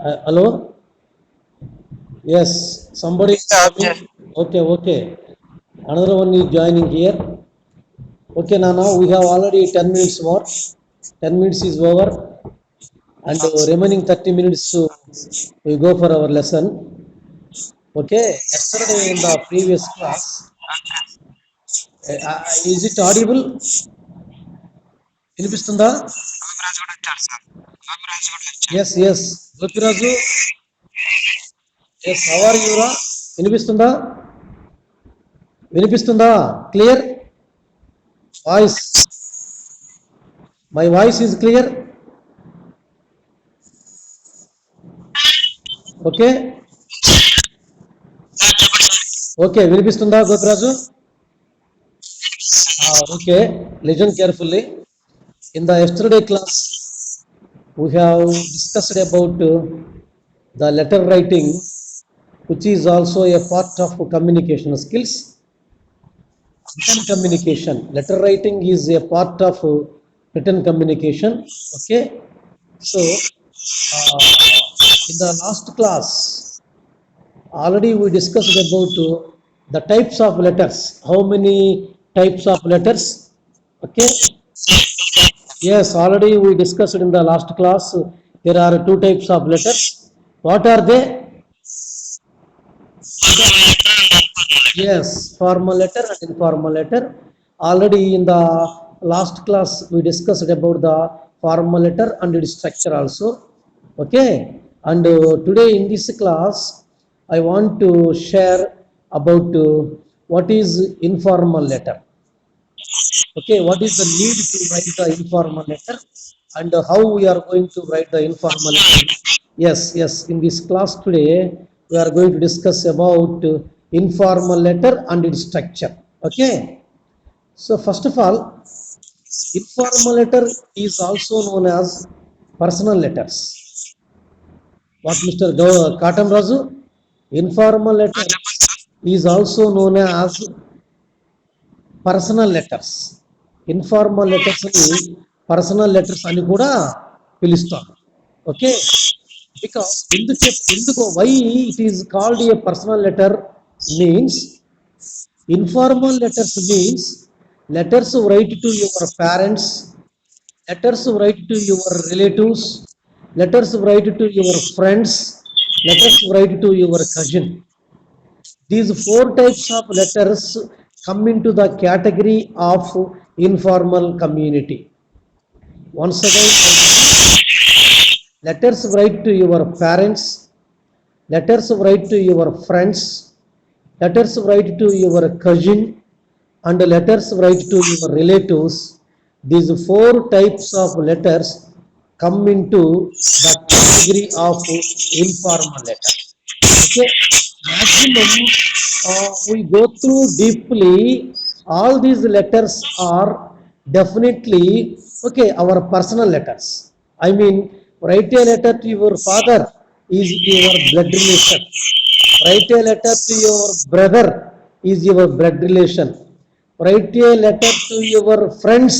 Hello? Yes, somebody is joining. Okay, okay. Another one is joining here. Okay, Nana, we have already 10 minutes more. 10 minutes is over, and remaining 30 minutes we go for our lesson. Okay, yesterday in the previous class, is it audible? వినిపిస్తుందా? Yes, yes. Gopiraju, yes, how are you? Ra? వినిపిస్తుందా? వినిపిస్తుందా? Clear? Voice. My voice is clear? Okay? Okay, వినిపిస్తుందా Gopiraju? Okay, listen carefully. In the yesterday class, we have discussed about the letter writing, which is also a part of communication skills. Written communication. Letter writing is a part of written communication. Okay, so in the last class, already we discussed about the types of letters. How many types of letters? Okay. Yes, already we discussed in the last class. There are two types of letters. What are they? Yes, formal letter and informal letter. Already in the last class we discussed about the formal letter and its structure also. Okay, and today in this class I want to share about what is informal letter. Okay, what is the need to write the informal letter and how we are going to write the informal letter? Yes, yes, in this class today we are going to discuss about informal letter and its structure. Okay, so first of all, informal letter is also known as personal letters. What Mr. Katam Razu? Informal letter is also known as personal letters. Informal లెటర్స్ని personal letters అని కూడా పిలుస్తారు. Okay, because ఎందుకు why it is called a personal letter means informal letters means letters write to your parents, letters write to your relatives, letters write to your friends, letters write to your cousin. These four types of letters come into the category of informal community. Once again, letters write to your parents, letters write to your friends, letters write to your cousin, and letters write to your relatives. These four types of letters come into the category of informal letter. Okay, maximum we go through deeply. All these letters are definitely okay our personal letters. I mean, write a letter to your father is your blood relation. Write a letter to your brother is your blood relation. Write a letter to your friends,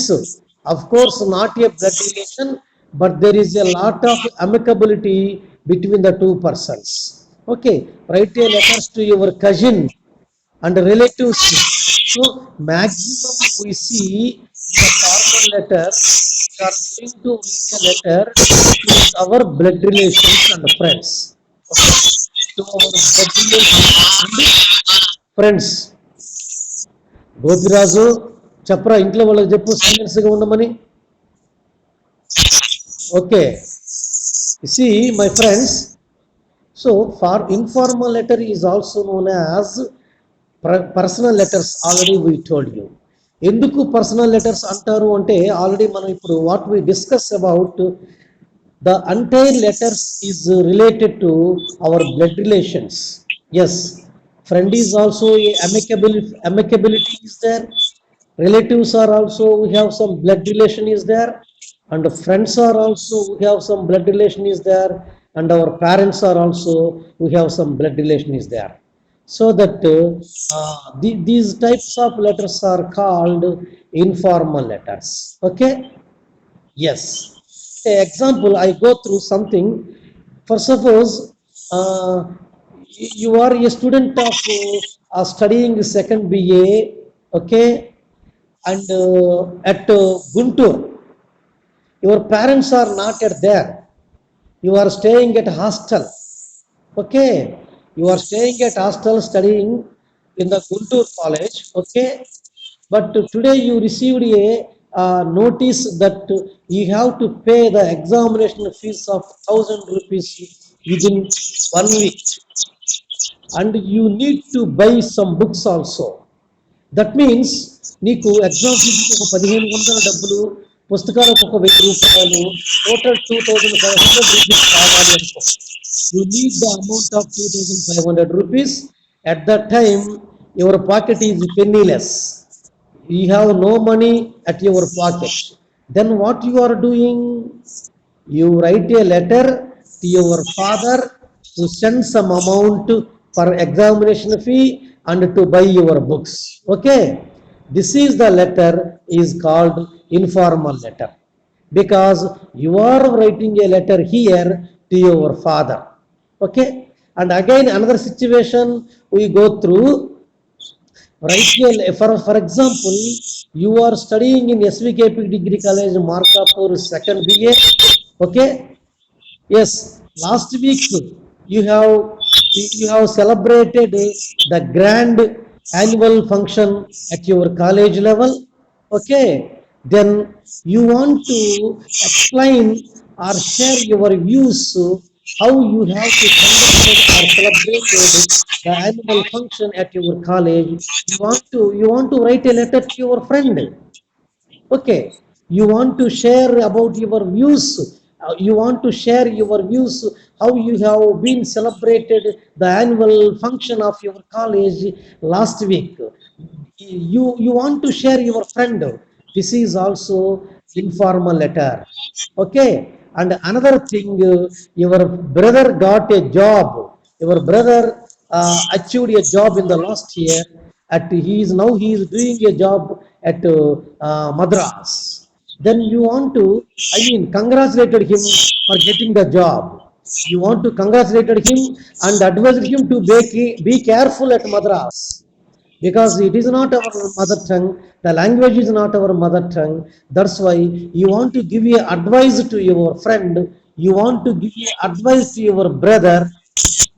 of course not a blood relation, but there is a lot of amicability between the two persons. Okay, write a letters to your cousin and relatives. So maximum we see the formal letter, we are going to write a letter to our blood relations and friends. Okay, to our blood relations and friends. Gopiraju చెప్పరా, ఇంట్లో వాళ్ళకి చెప్పు సైలెన్స్గా ఉండమని. Okay, see my friends, so for informal letter is also known as personal letters. Already we told you. ఎందుకు personal letters అంటారు అంటే already మనం ఇప్పుడు what we discuss about the entire letters is related to our blood relations. Yes, friend is also a amicability is there, relatives are also we have some blood relation is there, and friends are also we have some blood relation is there, and our parents are also we have some blood relation is there. So that these types of letters are called informal letters. Okay, yes. Example, I go through something. For suppose you are a student of studying second BA, okay, and at Guntur, your parents are not at there. You are staying at hostel, okay. You are staying at hostel studying in the Guntur college, okay. But today you received a notice that you have to pay the examination fees of 1,000 rupees within 1 week, and you need to buy some books also. That means నీకు exam ఫీజుకి ఒక 1,500 డబ్బులు, పుస్తకాలకు ఒక 1,000 రూపాయలు, total 2,500 rupees కావాలి అనుకో. You need the amount of 2,500 rupees. At that time, your pocket is penniless. You have no money at your pocket. Then what you are doing? You write a letter to your father to send some amount for examination fee and to buy your books. Okay, this is the letter is called informal letter, because you are writing a letter here to your father. Okay, and again another situation we go through. Right, for example, you are studying in SVKP Degree College, Markapur, second BA. Okay, yes, last week you have celebrated the grand annual function at your college level. Okay, then you want to explain or share your views how you have to conducted or celebrated the annual function at your college. You want to write a letter to your friend. Okay, you want to share about your views. You want to share your views how you have been celebrated the annual function of your college last week. You want to share your friend. This is also informal letter. Okay, and another thing, your brother got a job. Your brother achieved a job in the last year. He is doing a job at Madras. Then you want to, congratulated him for getting the job. You want to congratulate him and advise him to be careful at Madras, because it is not our mother tongue. The language is not our mother tongue. That's why you want to give a advice to your friend. You want to give a advice to your brother.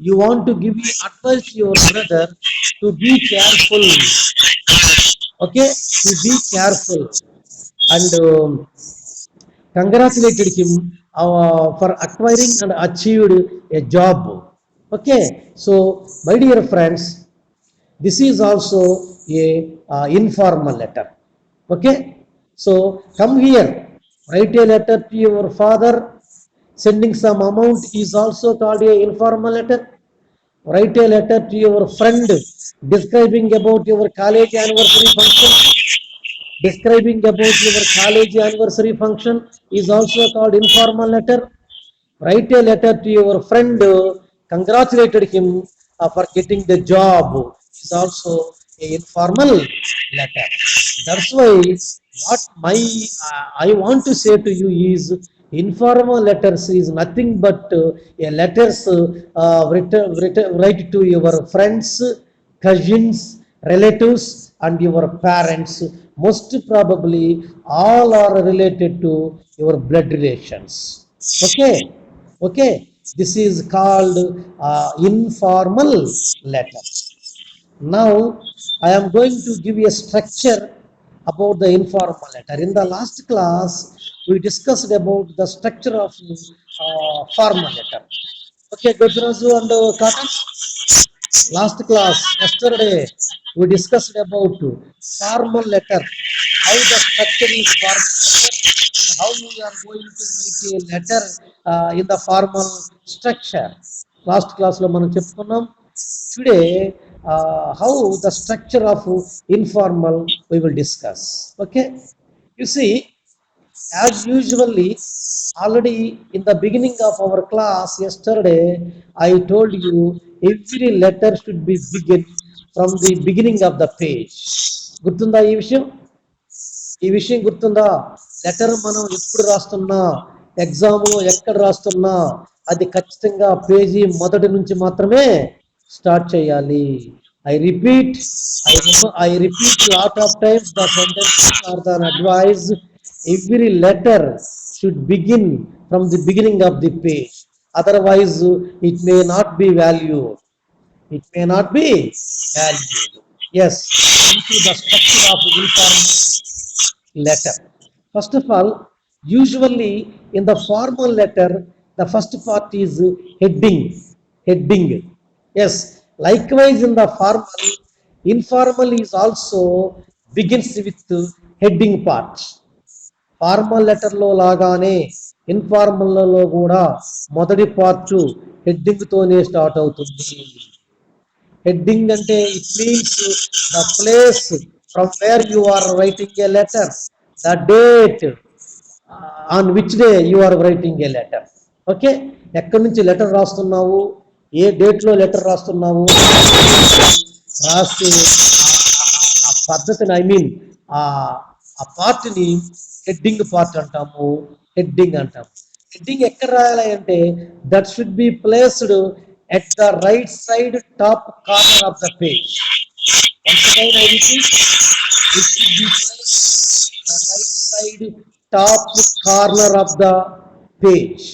You want to give a advice to your brother to be careful. Okay, to be careful, and congratulated him for acquiring and achieved a job. Okay, so my dear friends, this is also a informal letter. Okay, so come here, write a letter to your father. Sending some amount is also called a informal letter. Write a letter to your friend describing about your college anniversary function. Describing about your college anniversary function is also called informal letter. Write a letter to your friend, congratulated him for getting the job, is also a informal letter. That's why what I want to say to you is, informal letters is nothing but a letters write to your friends, cousins, relatives, and your parents. Most probably all are related to your blood relations. Okay, okay, this is called informal letter. Now I am going to give you a structure about the informal letter. In the last class we discussed about the structure of formal letter. Okay, Gojraju and Cotton, last class yesterday we discussed about formal letter, how the structure is formal letter, and how you are going to write a letter in the formal structure. Last class lo manam cheptukunnam. Today how the structure of informal we will discuss. Okay, you see, as usually, already in the beginning of our class yesterday I told you every letter should be begin from the beginning of the page. గుర్తుందా ఈ విషయం? ఈ విషయం గుర్తుందా? Letter మనం ఎప్పుడు రాస్తున్నా, ఎగ్జామ్లో ఎక్కడ రాస్తున్నా, అది ఖచ్చితంగా పేజీ మొదటి నుంచి మాత్రమే స్టార్ట్ చేయాలి. I repeat, I repeat lot of times the sentences are the advice. Every letter should begin from the beginning of the page. Otherwise it may not be valued. It may not be valued. Yes, into the structure of informal letter. First of all, usually in the formal letter, the first part is heading. Heading. Yes, likewise in the formal, informal is also begins with heading part. Formal లెటర్లో లాగానే ఇన్ఫార్మల్లో కూడా మొదటి part హెడ్డింగ్తోనే start అవుతుంది. Heading అంటే it means the place from where you are writing a letter, the date on which day you are writing a letter. Okay, ఎక్కడి నుంచి లెటర్ రాస్తున్నావు, ఏ డేట్లో లెటర్ రాస్తున్నావు రాస్తే ఆ పద్ధతిని, ఐ మీన్ ఆ పార్ట్ని హెడ్డింగ్ పార్ట్ అంటాము, హెడ్డింగ్ అంటాము. హెడ్డింగ్ ఎక్కడ రాయాలి అంటే that should be placed at the right side top corner of the page. Once again I repeat, it should be placed the right side top corner of the page.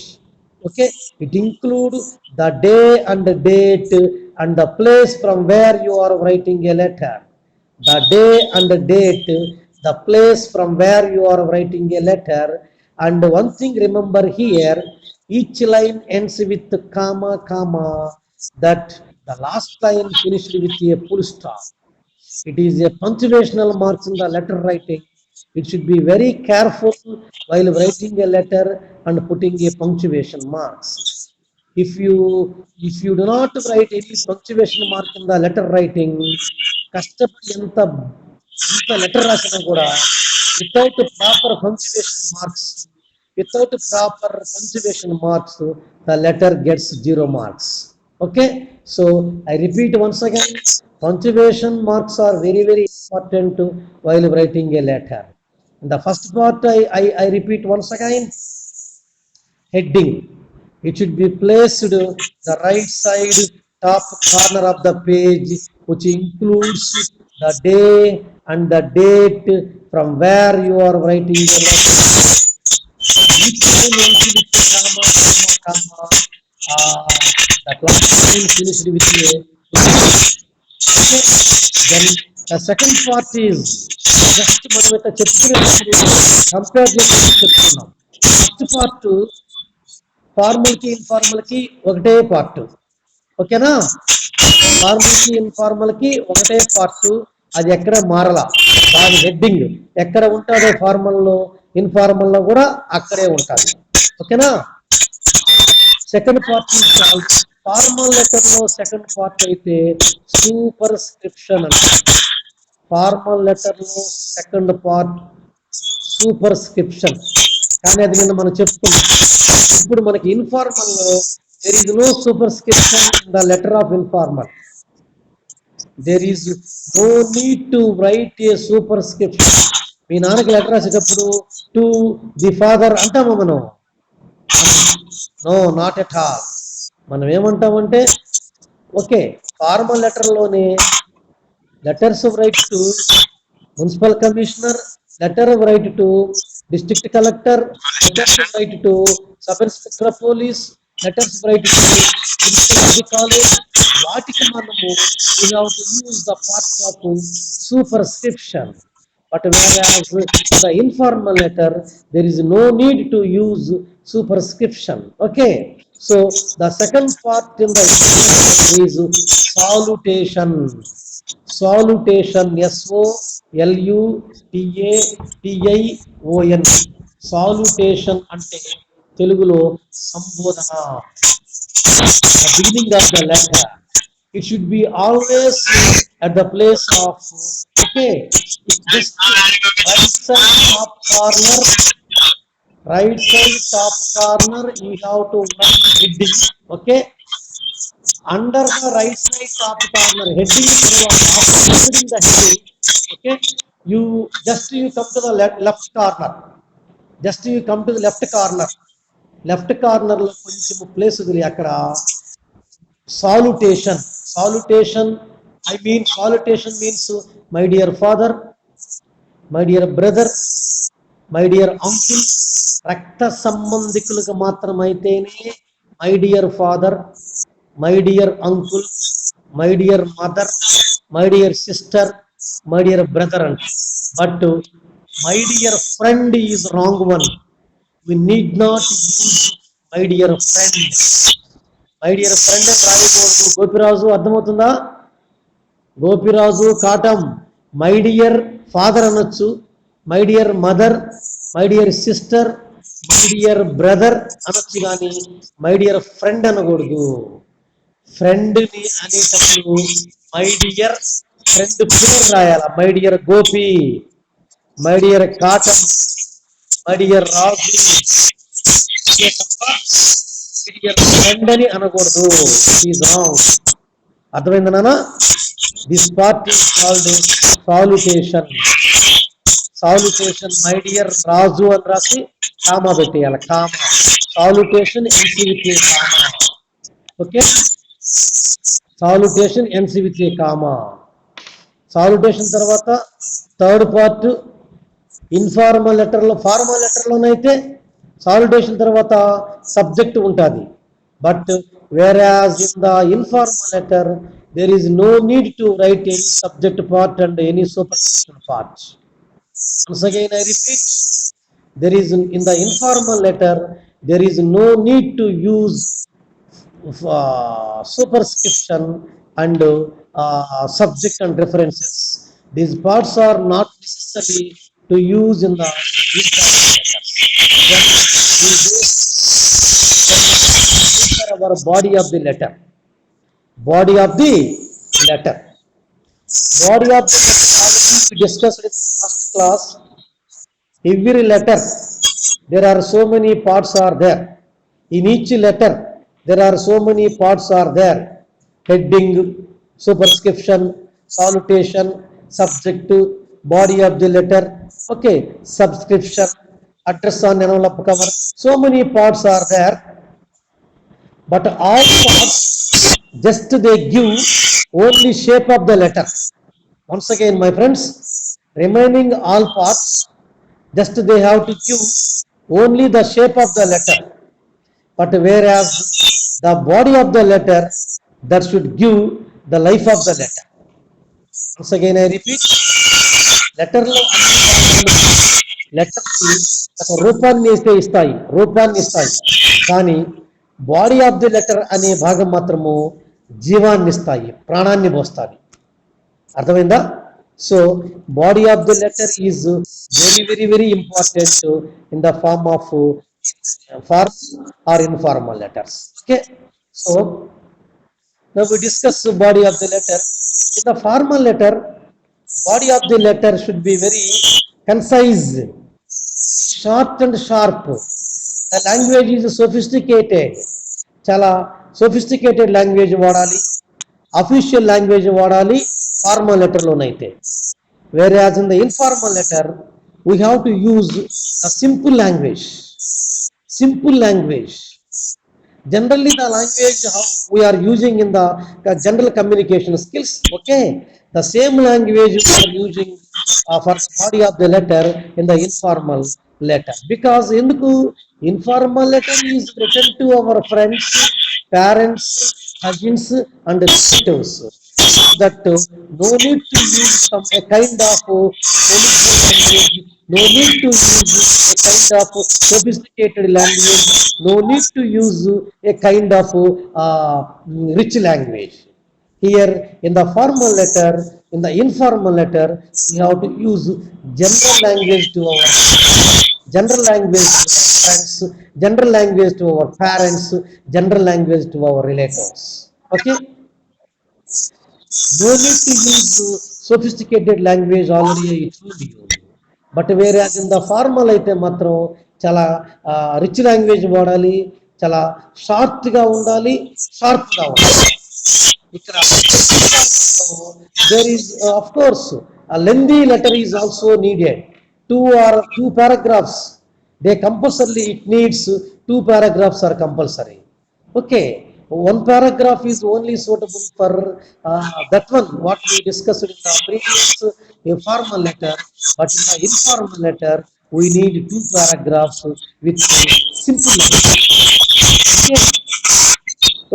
Okay, it include the day and the date and the place from where you are writing a letter. The day and the date, the place from where you are writing a letter. And one thing remember here, each line ends with comma, comma, that the last line finished with a full stop. It is a punctuational marks in the letter writing. It should be very careful while writing a letter and putting a punctuation marks. If you do not write any punctuation mark in the letter writing, కష్టపడి ఎంత letter రాసినా కూడా without proper punctuation marks, without proper punctuation marks, the letter gets 0 marks. Okay, so I repeat once again, punctuation marks are very very important while writing a letter. In the first part, I repeat once again, heading, it should be placed the right side top corner of the page, which includes the day and the date from where you are writing the letter. Each line ends with comma, comma, comma. That last line finished with a. Okay. Then the second part is just మనం ఇట్లా చెప్పుకునేటప్పుడు compare చేసి చెప్తున్నాం. First part ఫార్మల్కి ఇన్ఫార్మల్కి ఒకటే part. ఓకేనా, ఫార్మల్కి ఇన్ఫార్మల్కి ఒకటే part, అది ఎక్కడ మారలా. దాని హెడ్డింగ్ ఎక్కడ ఉంటుందో ఫార్మల్లో ఇన్ఫార్మల్లో కూడా అక్కడే ఉంటుంది. ఓకేనా, సెకండ్ పార్ట్ ఫార్మల్ లెటర్లో సెకండ్ పార్ట్ అయితే సూపర్ స్క్రిప్షన్ అంటారు. ఫార్మల్ లెటర్లో సెకండ్ పార్ట్ సూపర్ స్క్రిప్షన్, కానీ అది నిన్న మనం చెప్పుకున్నాం. ఇప్పుడు మనకి ఇన్ఫార్మల్లో there is no superscription in the letter of informal. There is no need to write a superscription. మీ నాన్నకి లెటర్ రాసేటప్పుడు టు ది ఫాదర్ అంటామా మనం? No, not at all. మనం ఏమంటామంటే ఓకే, ఫార్మల్ లెటర్లోనే letters write to municipal commissioner, letter write to district collector, letters write to sub inspector of police, letters write to principal of the college. వాటికి మనము we have to use the part of superscription. But whereas the informal letter, there is no need to use superscription. Okay, so the second part in the is salutation. Salutation, SOLUTATION. Salutation అంటే తెలుగులో సంబోధన. The beginning of the letter, it should be always at the place of, okay, just right side top corner, right side top corner you have to write heading. Okay, under the right side top corner heading, after entering the heading, okay, you come to the left corner, just you come to the left corner, left corner లో కొంచెం place వదిలి అక్కడ salutation. Salutation salutation means my dear father, my dear brother, my dear uncle. రక్త సంబంధికులకు మాత్రమైతేనే my dear father, my dear uncle, my dear mother, my dear sister, my dear brother అంట. But my dear friend is wrong one. We need not use my dear friend. My dear friend అని రాయకూడదు. గోపిరాజు అర్థమవుతుందా? Gopiraju Katam my dear father అనొచ్చు, my dear mother, my dear sister, my dear brother అనొచ్చు, కానీ my dear friend అనకూడదు. ఫ్రెండ్ని అనేటప్పుడు my dear friend పేరు రాయాల. My dear Gopi, my dear Katam, my dear Raju తప్ప మై డియర్ ఫ్రెండ్ అని అనకూడదు. Is wrong. అర్థమైంది నాన్న? This part is called salutation. Salutation my dear Raju అని రాసి కామా పెట్టేయాలి. Comma. Salutation ends with a comma. Okay, salutation ends with a comma. Salutation తర్వాత third part informal లెటర్లో. ఫార్మల్ లెటర్లోనైతే సాల్యుటేషన్ తర్వాత సబ్జెక్ట్ ఉంటుంది. But whereas in the informal letter there is no need to write any subject part and any superscription part. Once again I repeat, there is in the informal letter there is no need to use superscription and subject and references. These parts are not necessary to use in the informal letters. Then we go our body of the letter. Body of the letter. Body of the letter already we discussed in last class. Every letter there are so many parts are there. In each letter there are so many parts are there. Heading, superscription, salutation, subject, body of the letter, okay, subscription, address on envelope cover. So many parts are there. But all parts just they give only shape of the letter. Once again my friends, remaining all parts just they have to give only the shape of the letter. But whereas the body of the letter that should give the life of the letter. Once again I repeat, letter లో letter ఒక రూపాన్ని ఇస్తాయి, కానీ body of the letter అనే భాగం మాత్రము జీవాన్ని ఇస్తాయి, ప్రాణాన్ని పోస్తాయి. అర్థమైందా? So body of the letter is very very very important in the form of formal or informal letters. Okay, so now we discuss the body of the letter. In the formal letter, body of the letter should be very concise, short and sharp. The language is sophisticated. Chala sophisticated language vadali, official language vadali formal letter lonaite. Whereas in the informal letter we have to use a simple language. Generally the language how we are using in the general communication skills, okay, the same language we are using for the body of the letter in the informal letter. Because enduku informal letter is written to our friends, parents, cousins and relatives, that no need to use a kind of political language, no need to use a kind of sophisticated language, no need to use a kind of rich language. Here in the formal letter, in the informal letter, we have to use general language to our friends, general language to our parents, general language to our relatives. Okay, no need to use sophisticated language, already I told you. But whereas in the formal అయితే మాత్రం చాలా rich language వాడాలి, చాలా షార్ట్గా ఉండాలి, షార్ప్గా ఉండాలి. ఇక్కడ there is of course a lengthy letter is also needed. Two paragraphs, they compulsorily it needs 2 paragraphs are compulsory. Okay, one paragraph is only suitable for that one, what we discussed in the previous formal letter, but in the informal letter, we need 2 paragraphs with simple language.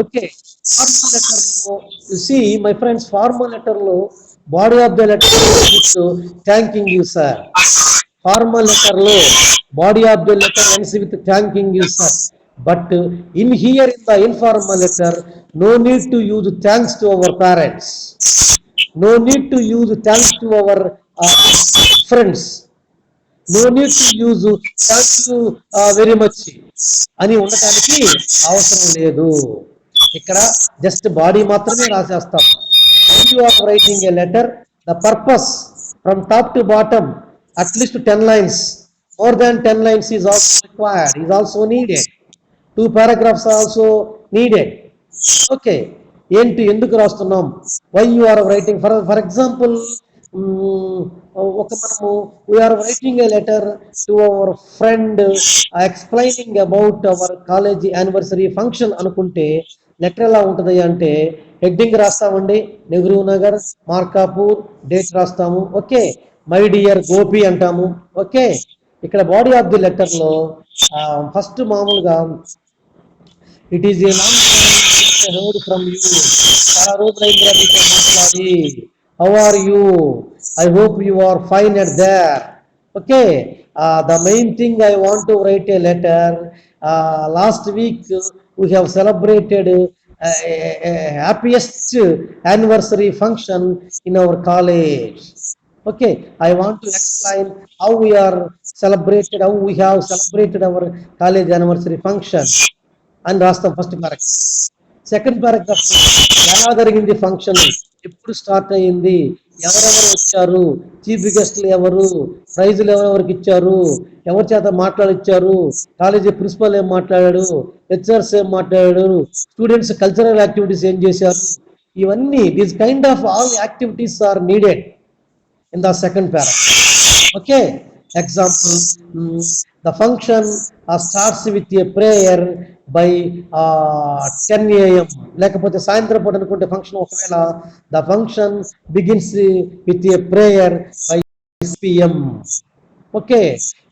Okay, formal letter lo, you see, my friends, formal letter lo, body of the letter is with thanking you, sir. Formal letter lo, body of the letter ends with thanking you, sir. But in here in the informal letter, no need to use thanks to our parents. No need to use thanks to our friends. No need to use thank you very much అని ఉండటానికి అవసరం లేదు. ఇక్కడ just body మాత్రమే రాసేస్తాం. When you are writing a letter, the purpose from top to bottom, at least 10 lines, more than 10 lines is also required, is also needed. 2 paragraphs are also needed. Okay, ఏంటి ఎందుకు రాస్తున్నాం, why you are writing, for example ఒక మనము we are writing a letter to our friend explaining about our college anniversary function అనుకుంటే letter ఎలా ఉంటుంది అంటే heading రాస్తామండి, నెహ్రూ నగర్ మార్కాపూర్, డేట్ రాస్తాము. ఓకే, మై డియర్ గోపి అంటాము. ఓకే, ఇక్కడ బాడీ ఆఫ్ ది లెటర్లో ఫస్ట్ మామూలుగా it is a long time heard from you, చాలా రోజులైందిరా మీతో మాట్లాడి, how are you, I hope you are fine at there. Okay, the main thing I want to write a letter, last week we have celebrated happiest anniversary function in our college. Okay, I want to explain how we are celebrated, how we have celebrated our college anniversary function. అని రాస్తాం first paragraph. Second paragraph ఎలా జరిగింది function, ఎప్పుడు start అయ్యింది, ఎవరెవరు వచ్చారు, chief గెస్ట్లు ఎవరు, ప్రైజులు ఎవరెవరికి ఇచ్చారు, ఎవరి చేత మాట్లాడిచ్చారు, కాలేజీ ప్రిన్సిపల్ ఏం మాట్లాడాడు, లెక్చరర్స్ ఏం మాట్లాడాడు, స్టూడెంట్స్ కల్చరల్ యాక్టివిటీస్ ఏం చేశారు, ఇవన్నీ these kind of all activities are needed in the second paragraph. Okay, example, the function starts with a prayer by 10 a.m. లేకపోతే సాయంత్రం పూట అనుకుంటే ఫంక్షన్ ఒకవేళ the function begins with a prayer by 6 p.m. Okay,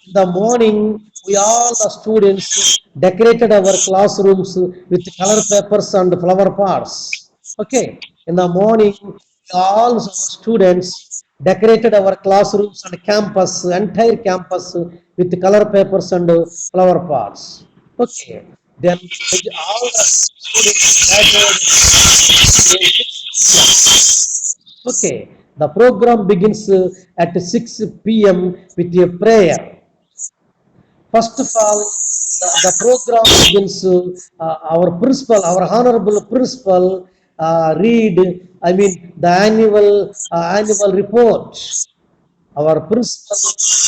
in the morning we all the students decorated our classrooms with color papers and flower pots. Okay, in the morning all our students decorated our classrooms and campus, entire campus with color papers and flower pots. Okay, then all the students gathered. Okay, the program begins at 6 p.m. with a prayer. First of all, the program begins, our principal, our honorable principal read, I mean the annual report. Our principal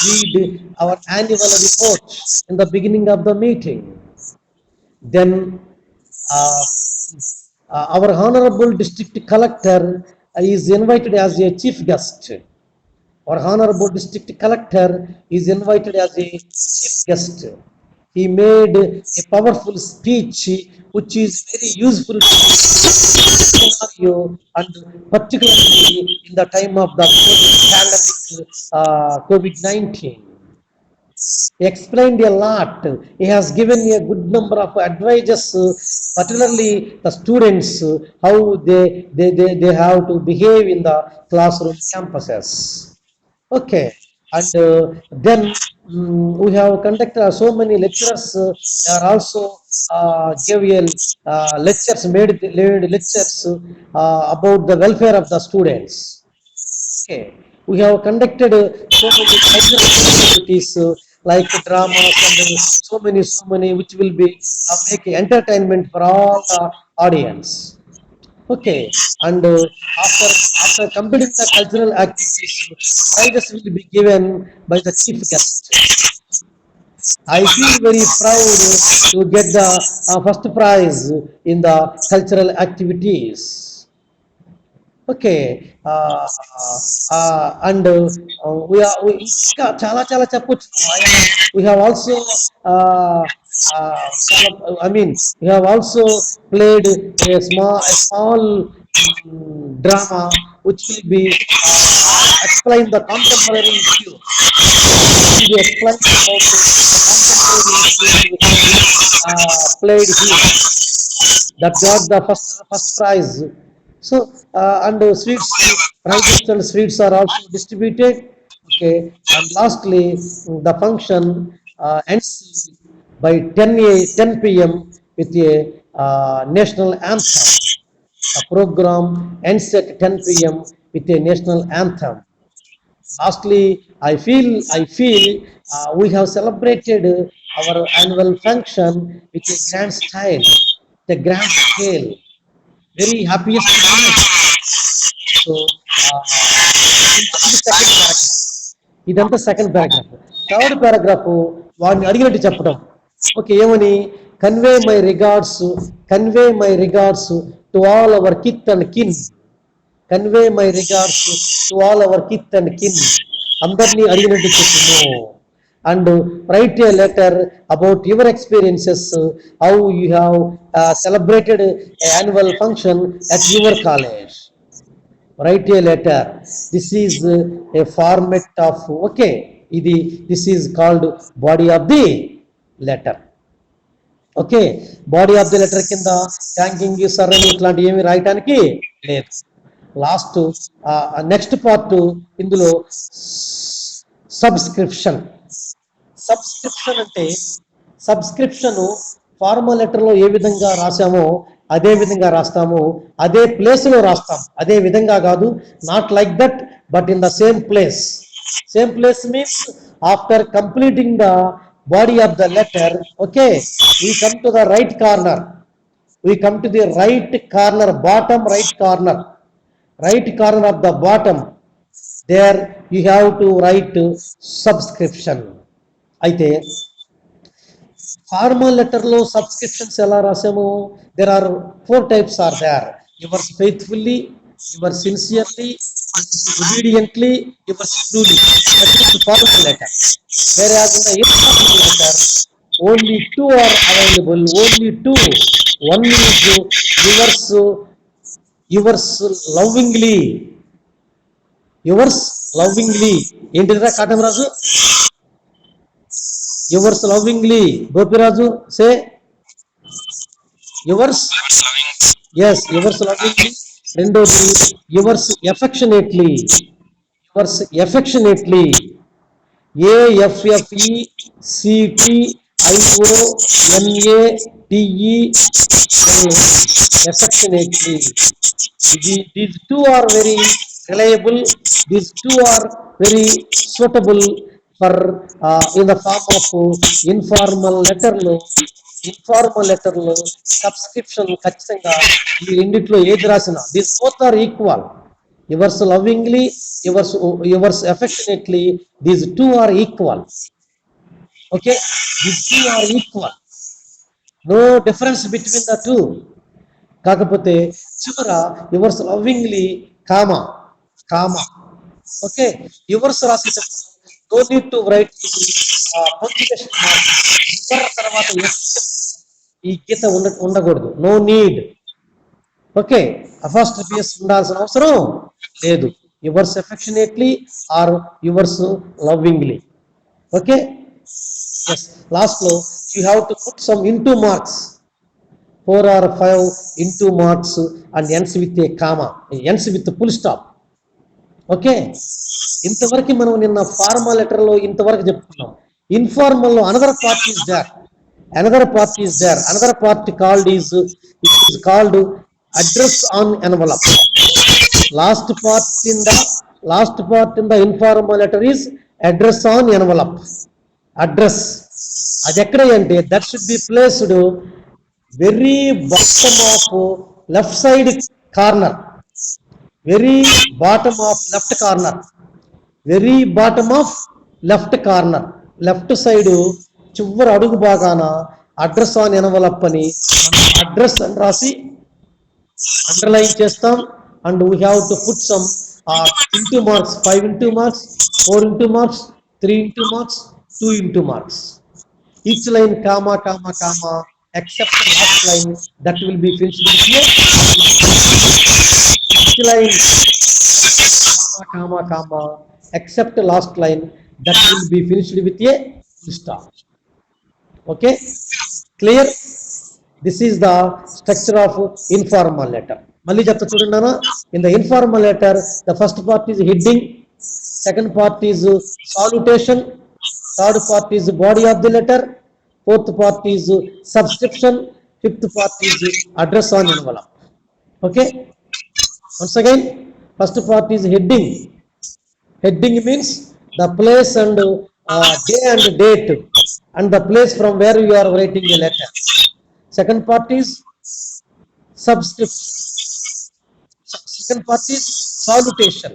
read our annual report in the beginning of the meeting. Then our honorable district collector is invited as a chief guest. Our honorable district collector is invited as a chief guest. He made a powerful speech which is very useful to scenario, and particularly in the time of the pandemic, COVID-19. He explained a lot. He has given a good number of advices, particularly the students, how they have to behave in the classroom campuses. Okay, and then we have conducted so many lecturers. They are also gave a lectures, made lectures about the welfare of the students. Okay, we have conducted so many cultural activities like dramas and so many which will be make entertainment for all the audience. Okay, and after completing the cultural activities, prizes will be given by the chief guest. I feel very proud to get the first prize in the cultural activities. Okay, and we ఇంకా చాలా చాలా చెప్పొచ్చు. We have also you have also played a small drama which will be explain the contemporary issue. Will be explained about the contemporary issues which will be played here. That got the first prize. So and sweets, prizes and sweets are also distributed. Okay, and lastly, the function ends by 10 p.m. with a national anthem. The program ends at 10 p.m. with a national anthem. Lastly, I feel we have celebrated our annual function with a grand style, the grand scale, very happiest moment. So ఇది second paragraph. ఇదంతా second paragraph. Third paragraph వాడిని అడిగినట్టు చెప్పడం. Okay, ఏమని? Convey my regards to all our kith and కిన్. Convey my regards to all our kith and కిన్. అందరినీ అడిగినట్టు చెప్పుము. And right a letter about your experiences, how you have celebrated annual function at your college. Write a letter. This is a format of, okay, this is called body of the letter. Okay, body of the letter కింద thanking you sir అని ఇట్లాంటివి ఏమి రాయటానికి లేదు. Last next part ఇందులో subscription. Subscription అంటే subscription formal లెటర్లో ఏ విధంగా రాసామో అదే విధంగా రాస్తాము, అదే ప్లేస్లో రాస్తాం. అదే విధంగా కాదు, not like that, but in the same place. Same place means after completing the body of the letter, okay, we come to the right corner. We come to the right corner, bottom right corner of the bottom. There you have to write subscription. అయితే formal లెటర్లో subscriptions ఎలా రాసాము? There are 4 types are there. Yours faithfully, yours sincerely, obediently, yours truly. That is the formal letter. Whereas in the informal letter, only 2 are available. Only 2. One is yours lovingly. Yours lovingly. ఏంటిదిరా Katamaraju? Yours lovingly. Gopiraju, say yours. Yes, yours lovingly. రెండోది yours affectionately. Yours affectionately. AFFECTIONATE affectionately. These 2 are very reliable. These 2 are very suitable for in the form of informal లెటర్లో subscription ఖచ్చితంగా ఈ రెండిట్లో ఏది రాసినా these both are equal. Yours lovingly, yours affectionately, these 2 are equal. Okay, these 2 are equal. No difference between the 2. కాకపోతే చివర yours lovingly comma. Okay, yours రాసేటప్పుడు no need to write punctuation mark. Your తర్వాత ఈ గీత ఉండకూడదు. No need. Okay, అపాస్ట్రఫీస్ ఉండాల్సిన అవసరం లేదు. Yours affectionately or yours lovingly. Okay, yes. లాస్ట్లో you have to put some into marks, 4 or 5 into marks and ends with a comma, ends with full stop. Okay, ఇంతవరకు మనం నిన్న ఫార్మల్ లెటర్లో ఇంతవరకు చెప్పుకున్నాం. ఇన్ఫార్మల్లో another part is there. Another part called is called address on envelope. Last part in the informal letter is address on envelope. Address అది ఎక్కడ అంటే that should be placed very bottom of left side corner. Very bottom of left corner. Very bottom of left corner. Left side చివరి అడుగు భాగాన address on envelope అని address అని రాసి underline చేస్తాం. And we have to put some into marks, 5 into marks, 4 into marks, 3 into marks, 2 into marks. each line comma comma comma except the last line that will be finished with a each line comma comma comma except the last line that will be finished with a full stop. Okay, clear? This is the structure of informal letter. మళ్ళీ చెప్తా చూడండి నాన్న. In the informal letter, the first part is heading, second part is salutation, third part is body of the letter, fourth part is subscription, fifth part is address on envelope. Okay, once again, first part is heading. Heading means the place and day and date and the place from where you are writing a letter. Second part is subscription. Second part is salutation.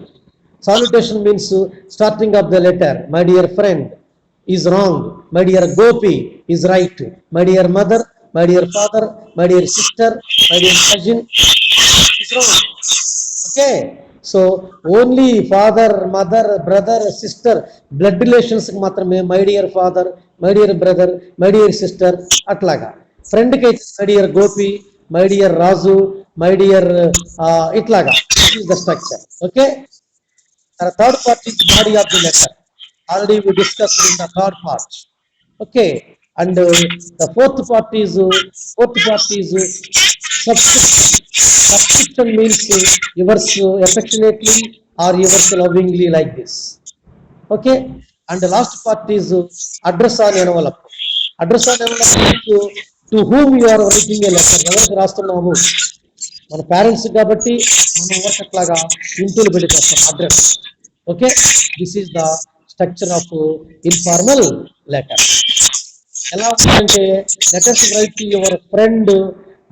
Salutation means starting of the letter. My dear friend is wrong. My dear Gopi is right. My dear mother, my dear father, my dear sister, my dear cousin is wrong. Okay. So only father, mother, brother, sister, blood relations మాత్రమే my dear father, my dear brother, my dear sister అట్లాగా. Friend కి అయితే my dear Gopi, my dear Razu, my dear ఇట్లాగా. This is the structure. Okay. The third part is body of the letter. Already we discussed in the third part. Okay. And the fourth part is subscription. Subscription means yours affectionately or yours lovingly, like this. Okay. And the last part is address on envelope. Address on envelope means to whom you are writing a letter. ఎవరికి రాస్తున్నాము? మన parents కాబట్టి మనం ఎవరికి అట్లాగా ఇంటిలో పెట్టుకొస్తాం address. Okay, this is the structure of informal letter. ఎలా ఉంటుందంటే letters write to your friend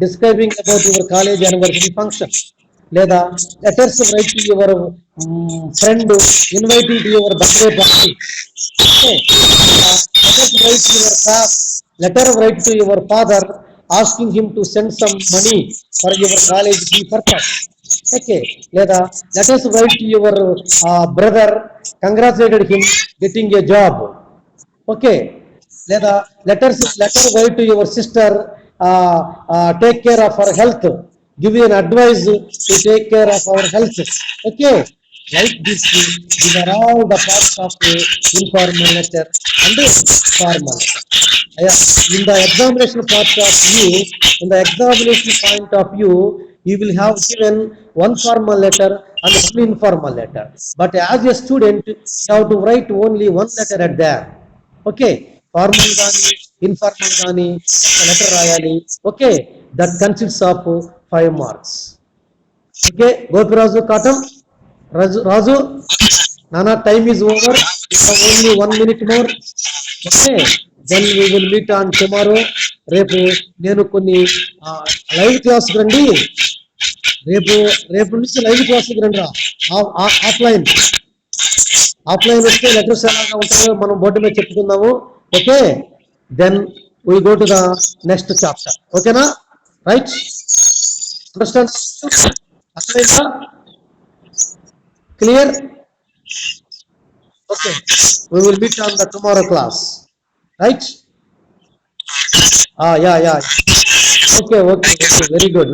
describing about your college anniversary function, లేదా letters write to your friend inviting to your birthday party. Letters write to your letter write to your father asking him to send some money for your college fee purpose. Okay, లేదా let us write to your brother, congratulated him getting a job. Okay, లేదా letter write to your sister, take care of her health, give you an advice to take care of our health. Okay, like this, these are all the parts of informal letter and formal letter. In the examination point of view, you will have given one formal letter and one informal letter. But as a student, you have to write only one letter at there. Okay, formal gani, informal gani, letter rayali. Okay, that consists of 5 marks. Okay, Gopirazu Katam, Razu, Nana, time is over. You have only 1 minute more. Okay. Then we will meet on tomorrow. రేపు నేను కొన్ని live class రండి. రేపు నుంచి live class రండి రా. Offline వస్తే letters ఎలాగా ఉంటాయో మనం బోర్డు మీద చెప్పుకుందాము. Okay, then we go to the next chapter. ఓకేనా? Right, understand? అర్థమైందా? Clear? Okay, we will meet on the tomorrow class. Right? Yeah. Okay. Very good.